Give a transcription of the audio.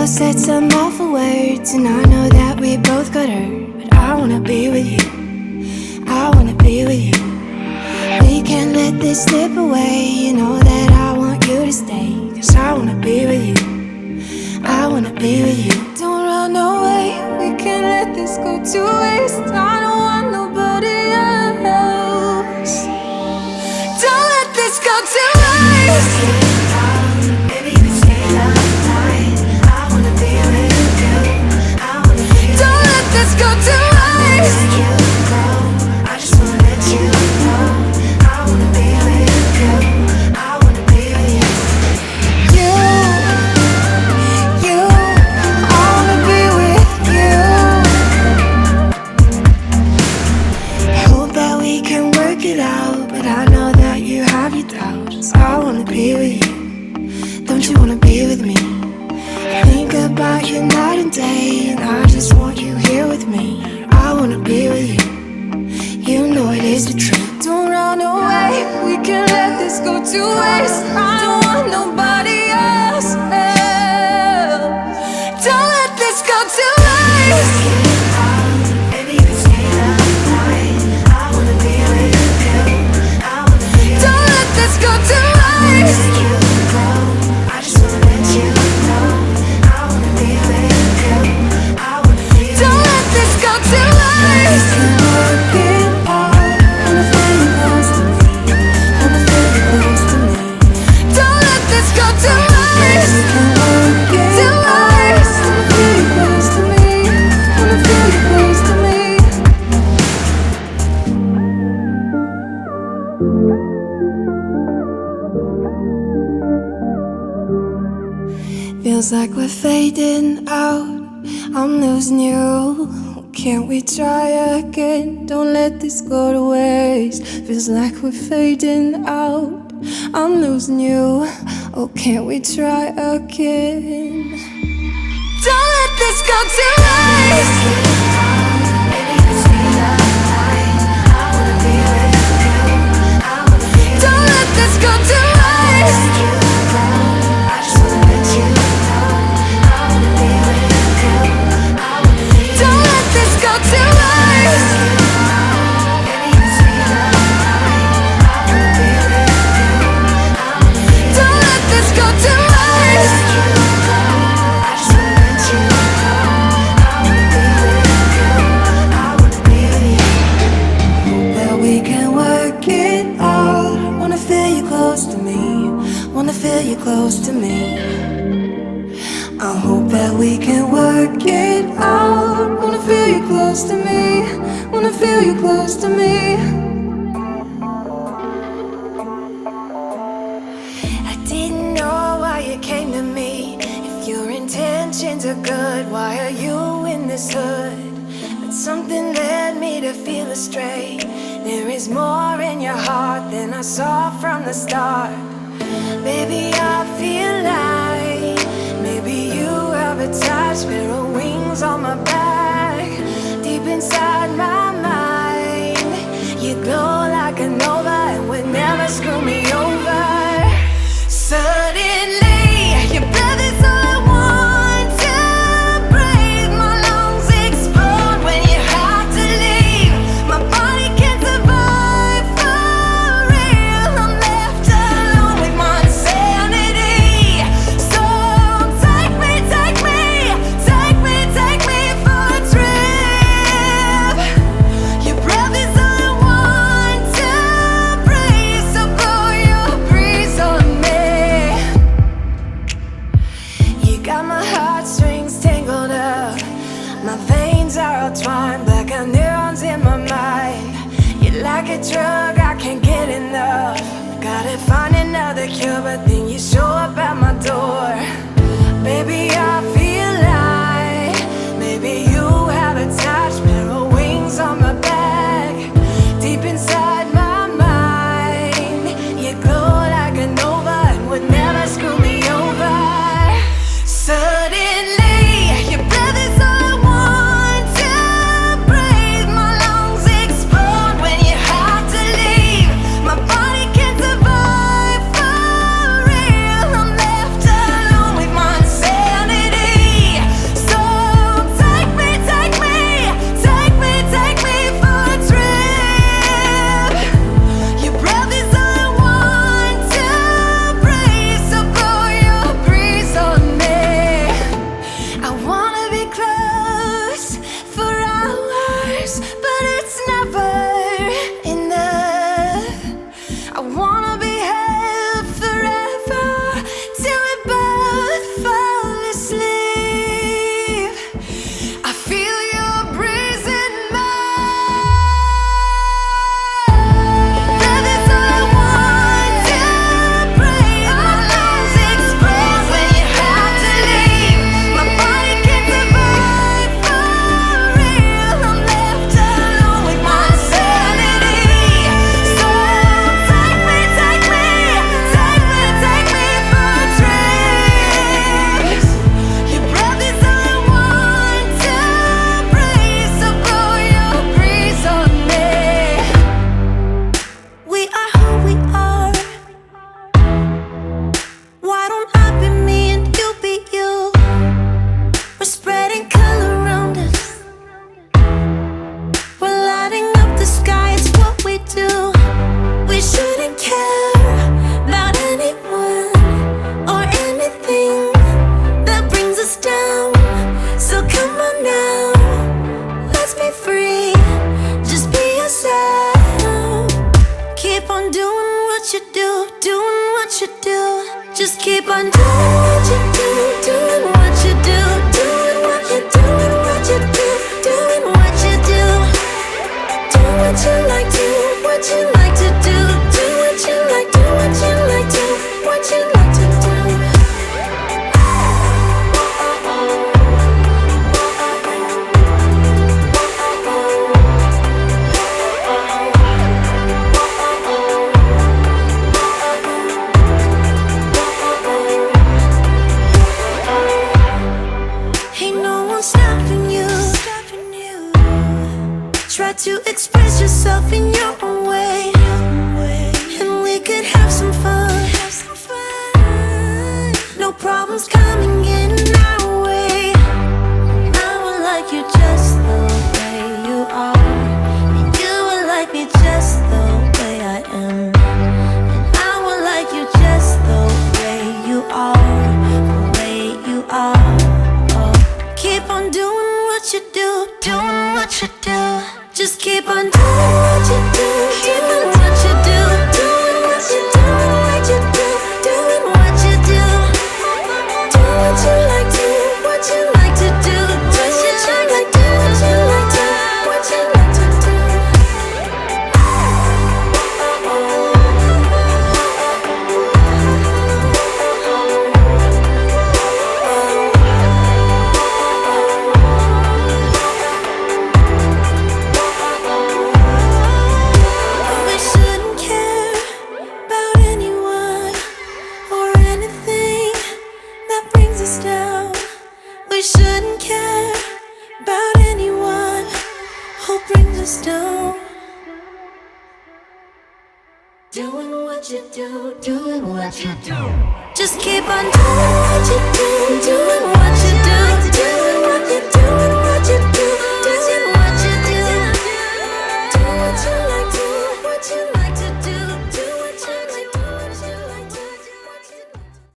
both said some awful words, and I know that we both got hurt. But I wanna be with you, I wanna be with you. We can't let this slip away. You know that I want you to stay, 'cause I wanna be with you, I wanna be with you. Don't run away, we can't let this go to waste. I don't want nobody else. Don't let this go to waste. Baby, you can stay the night. I wanna be with you, I wanna be with you. Don't let this go to waste. You go, I just wanna let you know. I wanna be with you, I wanna be with you. You, I wanna be with you. I hope that we can work it out, but I know that you have your doubts. I wanna be with you, don't you wanna be with me? I think about you night and day, and I just want you here with me. I wanna be with you, you know it is the truth. Don't run away, we can't let this go to waste. I don't want nobody else. Don't let this go to waste. Baby, you can stay the night. I wanna be with you, I wanna be with you. Don't let this go to waste. You go, I just wanna let you know. I wanna be with you, I wanna be with you. Don't let this go to waste. Work it out, wanna feel you close to me, wanna feel you close to me. Don't let this go to waste. Work it out, wanna feel you close to me, wanna feel you close to me. Feels like we're fading out, I'm losing you. Can't we try again? Don't let this go to waste. Feels like we're fading out, I'm losing you. Oh, can't we try again? Don't let this go to waste. Don't let this go to waste. I just wanna let you know. I wanna be with you, I wanna be with you. Don't let this go to waste. Don't let this go to waste. I just wanna let you know. I wanna be with you, I wanna be with you. Hope that we can work it out. Wanna feel you close to me, wanna feel you close to me. I hope that we can work it out. Wanna feel you close to me, wanna feel you close to me. I didn't know why you came to me. If your intentions are good, why are you in this hood? But something led me to feel astray. There is more in your heart than I saw from the start. Baby, I feel like maybe you have attached pair of wings on my back. Deep inside my mind, you glow like a nova and would never screw me over. Suddenly, your breath is all I want to breathe. My lungs explode when you have to leave. My body can't survive for real. I'm left alone with my insanity. So take me, take me, take me, take me for a trip. Your breath is all I want to breathe. So blow your breeze on me. You got my heartstrings tangled up. My veins are all twined, black neurons in my mind. You're like a drug, I can't get enough. Gotta find another cure, but then you show up at my door. Baby, I feel like maybe you have attached pair of wings on my back. Deep inside my mind, you glow like a nova and would never screw me over. Suddenly, your breath is all I want to breathe. My lungs explode when you have to leave. My body can't survive for what you do. Just keep on doing what you do, doing what you do, doing what you do, doing what you do, doing what you do. Do what you like, do what you like to do, do what you like, do what you like, do what you like to do. Try to express yourself in your own way, and we could have some fun. No problems coming in our way. I would like you just the way you are, and you would like me just the way I am, and I would like you just the way you are, the way you are. Oh, keep on doing what you do, doing what you do. Just keep on doing what you do, doing what you do, doing what you do, what you do, doing what you do. Do what you like, do what you like to do, do what you like, do what you like to, what you like to do. Shouldn't care about anyone who brings us down. Doing what you do, doing what you do. Just keep on doing